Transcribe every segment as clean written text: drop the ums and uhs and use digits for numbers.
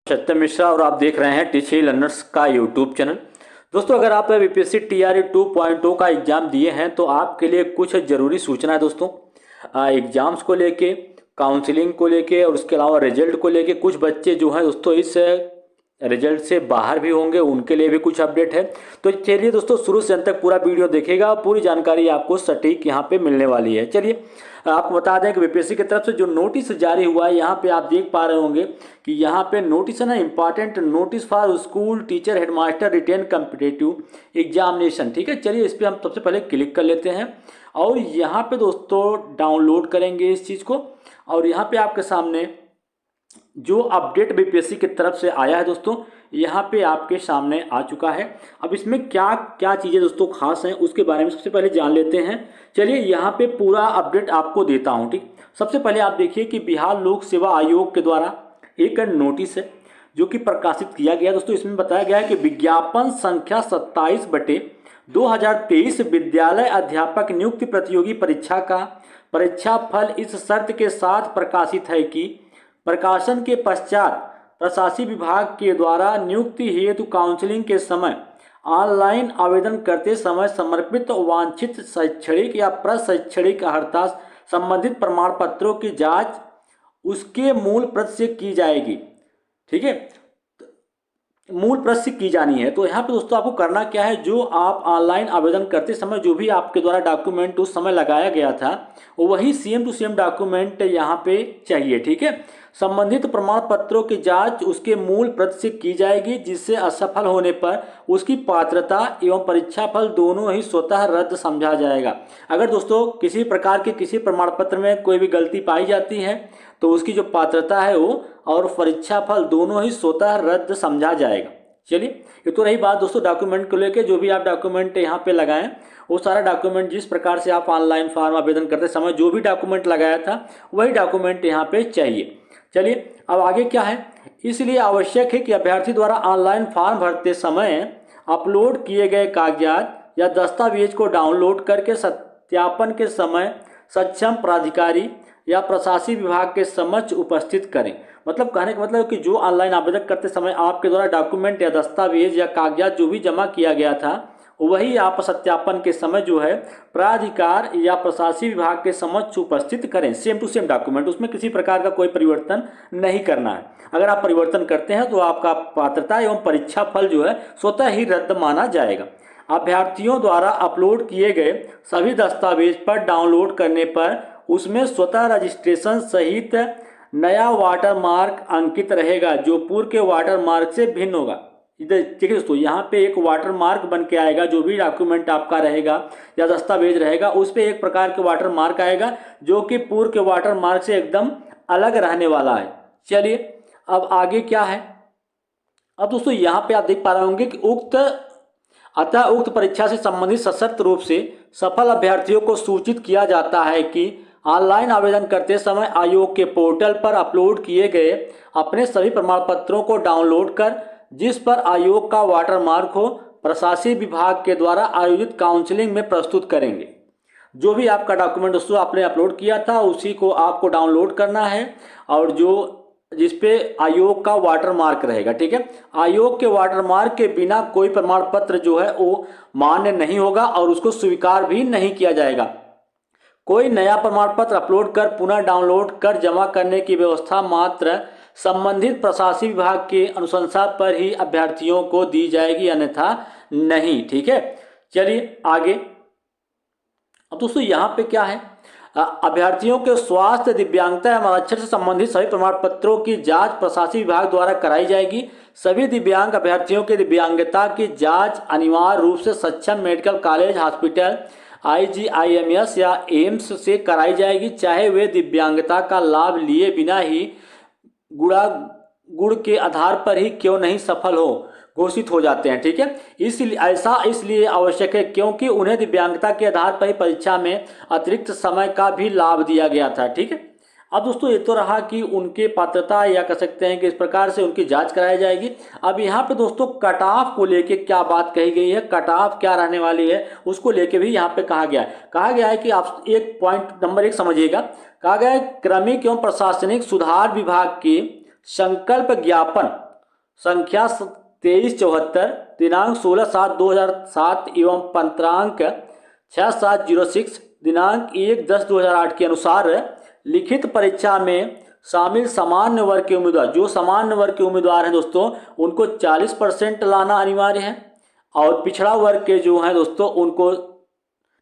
सत्यम मिश्रा और आप देख रहे हैं टीची लर्नर्स का यूट्यूब चैनल। दोस्तों, अगर आप बीपीएससी टीआरई 2.0 का एग्जाम दिए हैं तो आपके लिए कुछ जरूरी सूचना है दोस्तों। एग्जाम्स को लेके, काउंसलिंग को लेके और उसके अलावा रिजल्ट को लेके कुछ बच्चे जो हैं दोस्तों इस रिजल्ट से बाहर भी होंगे, उनके लिए भी कुछ अपडेट है। तो चलिए दोस्तों, शुरू से अंत तक पूरा वीडियो देखिएगा, पूरी जानकारी आपको सटीक यहाँ पे मिलने वाली है। चलिए आपको बता दें कि बीपीएससी की तरफ से जो नोटिस जारी हुआ है, यहाँ पे आप देख पा रहे होंगे कि यहाँ पे नोटिस है ना, important notice for school teacher headmaster written competitive examination. ठीक है, चलिए इस पर हम सबसे पहले क्लिक कर लेते हैं और यहाँ पे दोस्तों डाउनलोड करेंगे इस चीज़ को। और यहाँ पे आपके सामने जो अपडेट बीपीएससी की तरफ से आया है दोस्तों, यहाँ पे आपके सामने आ चुका है। अब इसमें क्या क्या चीज़ें दोस्तों खास हैं उसके बारे में सबसे पहले जान लेते हैं। चलिए यहाँ पे पूरा अपडेट आपको देता हूँ। ठीक, सबसे पहले आप देखिए कि बिहार लोक सेवा आयोग के द्वारा एक नोटिस है जो कि प्रकाशित किया गया दोस्तों। इसमें बताया गया है कि विज्ञापन संख्या 27/2023 विद्यालय अध्यापक नियुक्ति प्रतियोगी परीक्षा का परीक्षा फल इस शर्त के साथ प्रकाशित है कि प्रकाशन के पश्चात प्रशासकीय विभाग के द्वारा नियुक्ति हेतु काउंसलिंग के समय ऑनलाइन आवेदन करते समय समर्पित वांछित शैक्षणिक या प्रशैक्षणिक अर्हता संबंधित प्रमाण पत्रों की जांच उसके मूल प्रति से की जाएगी। ठीक है, मूल प्रति से की जानी है। तो यहाँ पे दोस्तों आपको करना क्या है, जो आप ऑनलाइन आवेदन करते समय जो भी आपके द्वारा डॉक्यूमेंट उस समय लगाया गया था वही सेम टू सेम डॉक्यूमेंट यहाँ पे चाहिए। ठीक है, संबंधित प्रमाण पत्रों की जांच उसके मूल प्रति से की जाएगी, जिससे असफल होने पर उसकी पात्रता एवं परीक्षा फल दोनों ही स्वतः रद्द समझा जाएगा। अगर दोस्तों किसी प्रकार के किसी प्रमाण पत्र में कोई भी गलती पाई जाती है तो उसकी जो पात्रता है वो और परीक्षा फल दोनों ही स्वतः रद्द समझा जाएगा। चलिए, ये तो रही बात दोस्तों डॉक्यूमेंट को लेके। जो भी आप डॉक्यूमेंट यहाँ पे लगाएं वो सारा डॉक्यूमेंट जिस प्रकार से आप ऑनलाइन फॉर्म आवेदन करते समय जो भी डॉक्यूमेंट लगाया था वही डॉक्यूमेंट यहाँ पे चाहिए। चलिए अब आगे क्या है, इसलिए आवश्यक है कि अभ्यर्थी द्वारा ऑनलाइन फॉर्म भरते समय अपलोड किए गए कागजात या दस्तावेज को डाउनलोड करके सत्यापन के समय सक्षम प्राधिकारी या प्रशासनिक विभाग के समक्ष उपस्थित करें। मतलब कहने का मतलब कि जो ऑनलाइन आवेदन करते समय आपके द्वारा डॉक्यूमेंट या दस्तावेज या कागजात जो भी जमा किया गया था वही आप सत्यापन के समय जो है प्राधिकार या प्रशासनिक विभाग के समक्ष उपस्थित करें। सेम टू सेम डॉक्यूमेंट, उसमें किसी प्रकार का कोई परिवर्तन नहीं करना है। अगर आप परिवर्तन करते हैं तो आपका पात्रता एवं परीक्षा फल जो है स्वतः ही रद्द माना जाएगा। अभ्यर्थियों द्वारा अपलोड किए गए सभी दस्तावेज पर डाउनलोड करने पर उसमें स्वतः रजिस्ट्रेशन सहित नया वाटरमार्क अंकित रहेगा जो पूर्व के वाटरमार्क से भिन्न होगा। इधर देखिए दोस्तों, यहाँ पे एक वाटरमार्क बन के आएगा। जो भी डॉक्यूमेंट आपका रहेगा या दस्तावेज रहेगा उस पर एक प्रकार के वाटरमार्क आएगा जो कि पूर्व के वाटरमार्क से एकदम अलग रहने वाला है। चलिए अब आगे क्या है। अब दोस्तों यहाँ पे आप देख पा रहे होंगे कि उक्त परीक्षा से संबंधित सशर्त रूप से सफल अभ्यर्थियों को सूचित किया जाता है कि ऑनलाइन आवेदन करते समय आयोग के पोर्टल पर अपलोड किए गए अपने सभी प्रमाण पत्रों को डाउनलोड कर जिस पर आयोग का वाटरमार्क हो प्रशासनिक विभाग के द्वारा आयोजित काउंसलिंग में प्रस्तुत करेंगे। जो भी आपका डॉक्यूमेंट दोस्तों आपने अपलोड किया था उसी को आपको डाउनलोड करना है और जो जिसपे आयोग का वाटरमार्क रहेगा। ठीक है, आयोग के वाटरमार्क के बिना कोई प्रमाण पत्र जो है वो मान्य नहीं होगा और उसको स्वीकार भी नहीं किया जाएगा। कोई नया प्रमाण पत्र अपलोड कर पुनः डाउनलोड कर जमा करने की व्यवस्था मात्र संबंधित प्रशासनिक विभाग के अनुशंसा पर ही अभ्यर्थियों को दी जाएगी, अन्यथा नहीं। ठीक है, चलिए आगे। अब दोस्तों यहाँ पे क्या है, अभ्यर्थियों के स्वास्थ्य, दिव्यांगता एवं आरक्षण से संबंधित सभी प्रमाण पत्रों की जांच प्रशासनिक विभाग द्वारा कराई जाएगी। सभी दिव्यांग अभ्यर्थियों की दिव्यांगता की जांच अनिवार्य रूप से सक्षम मेडिकल कॉलेज, हॉस्पिटल, IGIMS या एम्स से कराई जाएगी, चाहे वे दिव्यांगता का लाभ लिए बिना ही गुण के आधार पर ही क्यों नहीं सफल हो घोषित हो जाते हैं। ठीक है, इसलिए आवश्यक है क्योंकि उन्हें दिव्यांगता के आधार पर ही परीक्षा में अतिरिक्त समय का भी लाभ दिया गया था। ठीक है, अब दोस्तों ये तो रहा कि उनके पात्रता या कह सकते हैं कि इस प्रकार से उनकी जांच कराई जाएगी। अब यहाँ पे दोस्तों कट ऑफ को लेके क्या बात कही गई है, कट ऑफ क्या रहने वाली है उसको लेके भी यहाँ पे कहा गया है कि आप एक पॉइंट नंबर 1 समझिएगा। कहा गया है क्रमिक एवं प्रशासनिक सुधार विभाग के संकल्प ज्ञापन संख्या 2374 दिनांक 16/7/2007 एवं पंत्रांक 6706 दिनांक 1/10/2008 के अनुसार लिखित परीक्षा में शामिल सामान्य वर्ग के उम्मीदवार, जो सामान्य वर्ग के उम्मीदवार हैं दोस्तों, उनको 40% लाना अनिवार्य है और पिछड़ा वर्ग के जो हैं दोस्तों उनको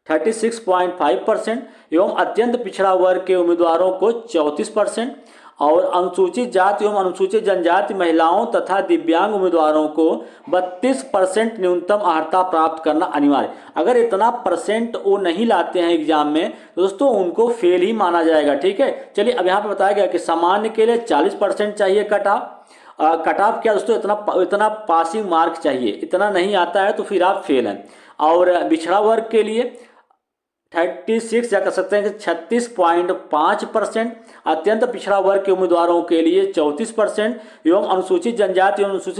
36.5% एवं अत्यंत पिछड़ा वर्ग के उम्मीदवारों को 34% और अनुसूचित जाति एवं अनुसूचित जनजाति महिलाओं तथा दिव्यांग उम्मीदवारों को 32% न्यूनतम अर्हता प्राप्त करना अनिवार्य। अगर इतना परसेंट वो नहीं लाते हैं एग्जाम में तो दोस्तों उनको फेल ही माना जाएगा। ठीक है, चलिए अब यहाँ पे बताया गया कि सामान्य के लिए 40% चाहिए कट ऑफ क्या दोस्तों, इतना पासिंग मार्क चाहिए, इतना नहीं आता है तो फिर आप फेल हैं। और पिछड़ा वर्ग के लिए 36 या कह सकते हैं कि 36.5%, अत्यंत पिछड़ा वर्ग के उम्मीदवारों के लिए 34% एवं अनुसूचित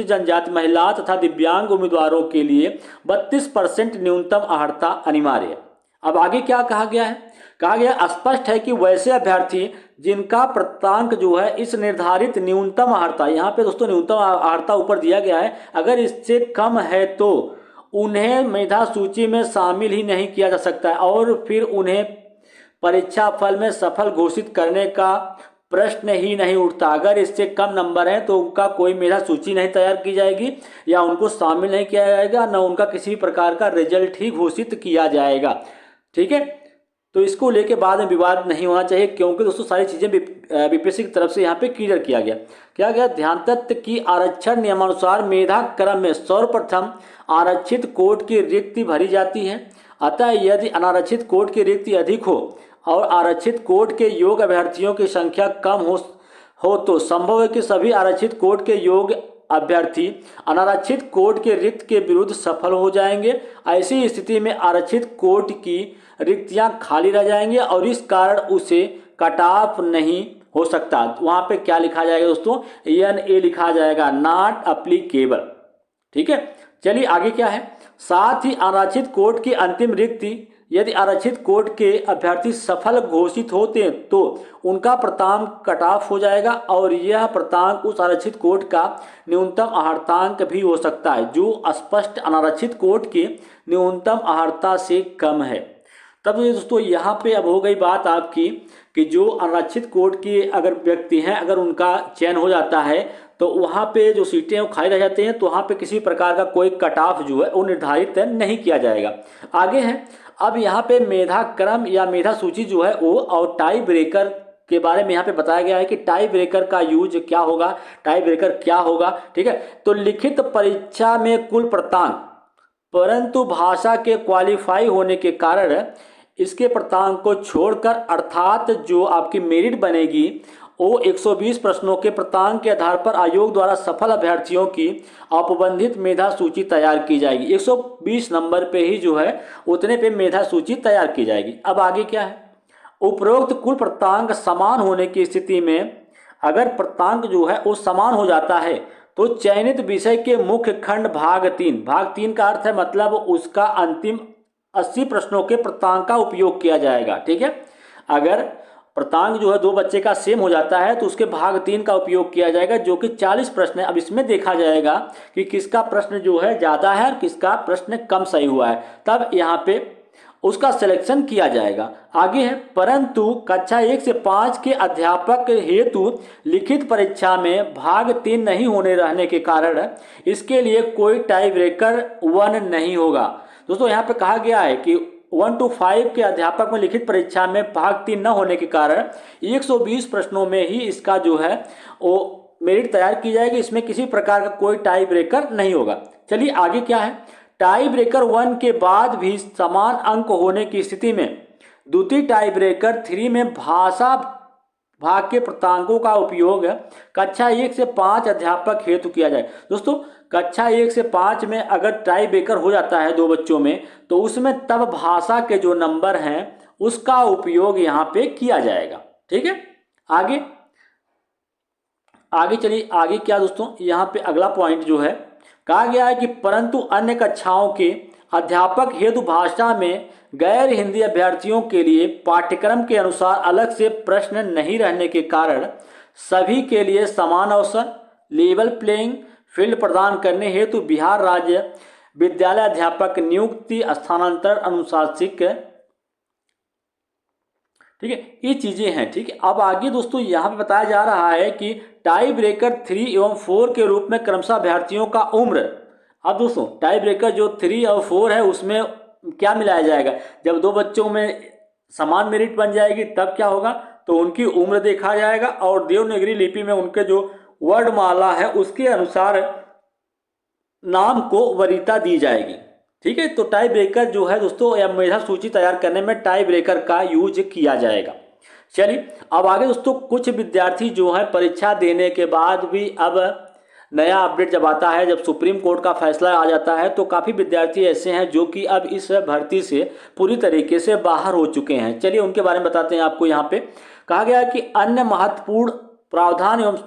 जनजाति महिला तथा दिव्यांग उम्मीदवारों के लिए 32% न्यूनतम अर्हता अनिवार्य है। अब आगे क्या कहा गया है, कहा गया स्पष्ट है कि वैसे अभ्यर्थी जिनका प्राप्तांक जो है इस निर्धारित न्यूनतम अर्हता, यहाँ पे दोस्तों न्यूनतम अर्हता ऊपर दिया गया है, अगर इससे कम है तो उन्हें मेधा सूची में शामिल ही नहीं किया जा सकता है और फिर उन्हें परीक्षा फल में सफल घोषित करने का प्रश्न ही नहीं उठता। अगर इससे कम नंबर हैं तो उनका कोई मेधा सूची नहीं तैयार की जाएगी या उनको शामिल नहीं किया जाएगा, न उनका किसी प्रकार का रिजल्ट ही घोषित किया जाएगा। ठीक है, तो इसको लेके बाद में विवाद नहीं होना चाहिए, क्योंकि दोस्तों सारी चीज़ें बीपीएससी की तरफ से यहाँ पे क्लियर किया गया। ध्यान तत्व की आरक्षण नियमानुसार मेधा क्रम में सर्वप्रथम आरक्षित कोट की रिक्ति भरी जाती है। अतः यदि अनारक्षित कोट की रिक्ति अधिक हो और आरक्षित कोट के योग्य अभ्यर्थियों की संख्या कम हो तो संभव है कि सभी आरक्षित कोट के योग्य अभ्यर्थी अनारक्षित कोट के रिक्त के विरुद्ध सफल हो जाएंगे। ऐसी स्थिति में आरक्षित कोट की रिक्तियां खाली रह जाएंगी और इस कारण उसे कट ऑफ नहीं हो सकता। वहां पे क्या लिखा जाएगा दोस्तों, NA लिखा जाएगा, नॉट एप्लीकेबल। ठीक है, चलिए आगे क्या है, साथ ही आरक्षित कोट की अंतिम रिक्ति यदि आरक्षित कोट के अभ्यर्थी सफल घोषित होते हैं तो उनका प्राप्तांक कट ऑफ हो जाएगा और यह प्राप्तांक उस आरक्षित कोट का न्यूनतम अर्हतांक भी हो सकता है जो स्पष्ट अनारक्षित कोट के न्यूनतम अर्हता से कम है। तब ये दोस्तों यहाँ पे अब हो गई बात आपकी कि जो अनारक्षित कोट के अगर व्यक्ति हैं, अगर उनका चयन हो जाता है तो वहाँ पे जो सीटें वो खाली रह जाती हैं, तो वहाँ पे किसी प्रकार का कोई कट ऑफ जो है वो निर्धारित नहीं किया जाएगा। आगे है, अब यहाँ पे मेधा क्रम या मेधा सूची जो है वो और टाई ब्रेकर के बारे में यहाँ पे बताया गया है कि टाई ब्रेकर का यूज क्या होगा, टाई ब्रेकर क्या होगा। ठीक है, तो लिखित परीक्षा में कुल प्राप्तांक परंतु भाषा के क्वालिफाई होने के कारण इसके प्राप्तांक को छोड़कर अर्थात जो आपकी मेरिट बनेगी वो 120 प्रश्नों के प्राप्तांक के आधार पर आयोग द्वारा सफल अभ्यर्थियों की औपबंधित मेधा सूची तैयार की जाएगी। 120 नंबर पे ही जो है उतने पे मेधा सूची तैयार की जाएगी। अब आगे क्या है, उपरोक्त कुल प्राप्तांक समान होने की स्थिति में अगर प्राप्तांक जो है वो समान हो जाता है तो चयनित विषय के मुख्य खंड भाग 3 का अर्थ है मतलब उसका अंतिम 80 प्रश्नों के प्राप्तांक का उपयोग किया जाएगा। ठीक है, अगर प्राप्तांक जो है दो बच्चे का सेम हो जाता है तो उसके भाग 3 का उपयोग किया जाएगा जो कि 40 प्रश्न है। अब इसमें देखा जाएगा कि किसका प्रश्न जो है ज़्यादा है और किसका प्रश्न कम सही हुआ है, तब यहाँ पे उसका सिलेक्शन किया जाएगा। आगे है, परंतु कक्षा 1 से 5 के अध्यापक हेतु लिखित परीक्षा में भाग 3 नहीं होने रहने के कारण इसके लिए कोई टाई ब्रेकर 1 नहीं होगा। दोस्तों यहाँ पे कहा गया है कि 1 to 5 के अध्यापक में लिखित परीक्षा में भाग 3 न होने के कारण 120 प्रश्नों में ही इसका जो है वो मेरिट तैयार की जाएगी। इसमें किसी प्रकार का कोई टाई ब्रेकर नहीं होगा। चलिए आगे क्या है, टाई ब्रेकर 1 के बाद भी समान अंक होने की स्थिति में द्वितीय टाई ब्रेकर 3 में भाषा भाग के प्राप्तांकों का उपयोग कक्षा 1 से 5 अध्यापक हेतु किया जाए। दोस्तों कक्षा 1 से 5 में अगर टाई ब्रेकर हो जाता है दो बच्चों में तो उसमें तब भाषा के जो नंबर हैं उसका उपयोग यहाँ पे किया जाएगा। ठीक है, आगे चलिए, आगे क्या दोस्तों, यहाँ पे अगला पॉइंट जो है कहा गया है कि परंतु अन्य कक्षाओं के अध्यापक हेतु भाषा में गैर हिंदी अभ्यर्थियों के लिए पाठ्यक्रम के अनुसार अलग से प्रश्न नहीं रहने के कारण सभी के लिए समान अवसर लेवल प्लेइंग फील्ड प्रदान करने हेतु बिहार राज्य विद्यालय अध्यापक नियुक्ति स्थानांतरण अनुशासिक, ठीक है, ये चीजें हैं। ठीक है, अब आगे दोस्तों यहाँ पे बताया जा रहा है कि टाई ब्रेकर 3 एवं 4 के रूप में क्रमशः अभ्यर्थियों का उम्र। अब दोस्तों टाई ब्रेकर जो 3 और 4 है उसमें क्या मिलाया जाएगा, जब दो बच्चों में समान मेरिट बन जाएगी तब क्या होगा, तो उनकी उम्र देखा जाएगा और देवनागरी लिपि में उनके जो वर्णमाला है उसके अनुसार नाम को वरीयता दी जाएगी। ठीक है, तो टाई ब्रेकर जो है दोस्तों या मेधा सूची तैयार करने में टाई ब्रेकर का यूज किया जाएगा। चलिए अब आगे दोस्तों, कुछ विद्यार्थी जो है परीक्षा देने के बाद भी अब नया अपडेट जब आता है, जब सुप्रीम कोर्ट का फैसला आ जाता है, तो काफ़ी विद्यार्थी ऐसे हैं जो कि अब इस भर्ती से पूरी तरीके से बाहर हो चुके हैं। चलिए उनके बारे में बताते हैं आपको। यहाँ पे कहा गया है कि अन्य महत्वपूर्ण प्रावधान एवं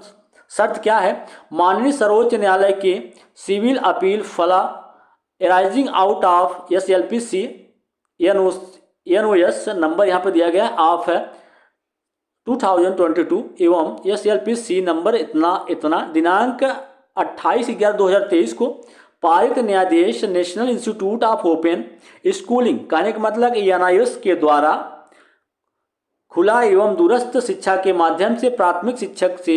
शर्त क्या है, माननीय सर्वोच्च न्यायालय के सिविल अपील फला arising out of SLPC NOS number यहाँ पे दिया गया है ऑफ 2022 एवं SLPC नंबर इतना दिनांक 28/11/2023 को पारित न्यायाधीश national institute of open schooling, कहने का मतलब NIS के द्वारा खुला एवं दूरस्थ शिक्षा के माध्यम से प्राथमिक शिक्षक से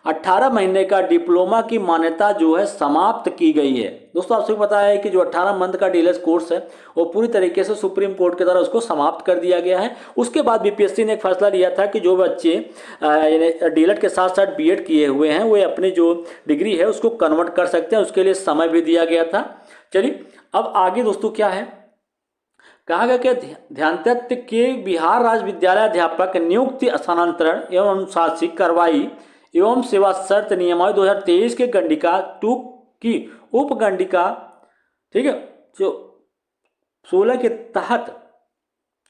18 महीने का डिप्लोमा की मान्यता जो है समाप्त की गई है। दोस्तों आपको पता है कि जो 18 मंथ का DLS कोर्स है वो पूरी तरीके से सुप्रीम कोर्ट के द्वारा उसको समाप्त कर दिया गया है। उसके बाद BPSC ने एक फैसला लिया था कि जो बच्चे DLED के साथ साथ B.Ed किए हुए हैं वे अपने जो डिग्री है उसको कन्वर्ट कर सकते हैं, उसके लिए समय भी दिया गया था। चलिए अब आगे दोस्तों क्या है, कहा गया कि ध्यानतत्व के बिहार राज्य विद्यालय अध्यापक नियुक्ति स्थानांतरण एवं अनुशासिक कार्रवाई एवं सेवा शर्त नियमावली 2023 के गंडिका 2 की उपगंडिका, ठीक है, जो 16 के तहत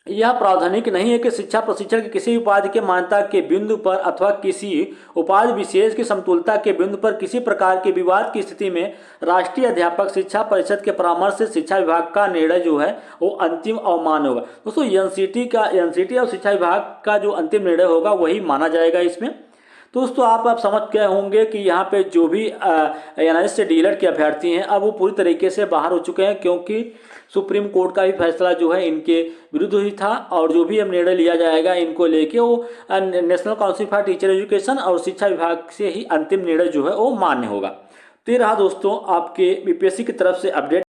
यह प्रावधानिक नहीं है कि शिक्षा प्रशिक्षण के किसी उपाधि के मान्यता के बिंदु पर अथवा किसी उपाधि विशेष की समतुलता के बिंदु पर किसी प्रकार के विवाद की स्थिति में राष्ट्रीय अध्यापक शिक्षा परिषद के परामर्श से शिक्षा विभाग का निर्णय जो है वो अंतिम अवमान्य होगा। दोस्तों एनसीटी और शिक्षा विभाग का जो अंतिम निर्णय होगा वही माना जाएगा इसमें। दोस्तों आप समझ गए होंगे कि यहाँ पे जो भी NIS से DLED के अभ्यर्थी हैं अब वो पूरी तरीके से बाहर हो चुके हैं, क्योंकि सुप्रीम कोर्ट का भी फैसला जो है इनके विरुद्ध ही था और जो भी अब निर्णय लिया जाएगा इनको लेके वो national council for teacher education और शिक्षा विभाग से ही अंतिम निर्णय जो है वो मान्य होगा। तो ये रहा दोस्तों आपके BPSC की तरफ से अपडेट।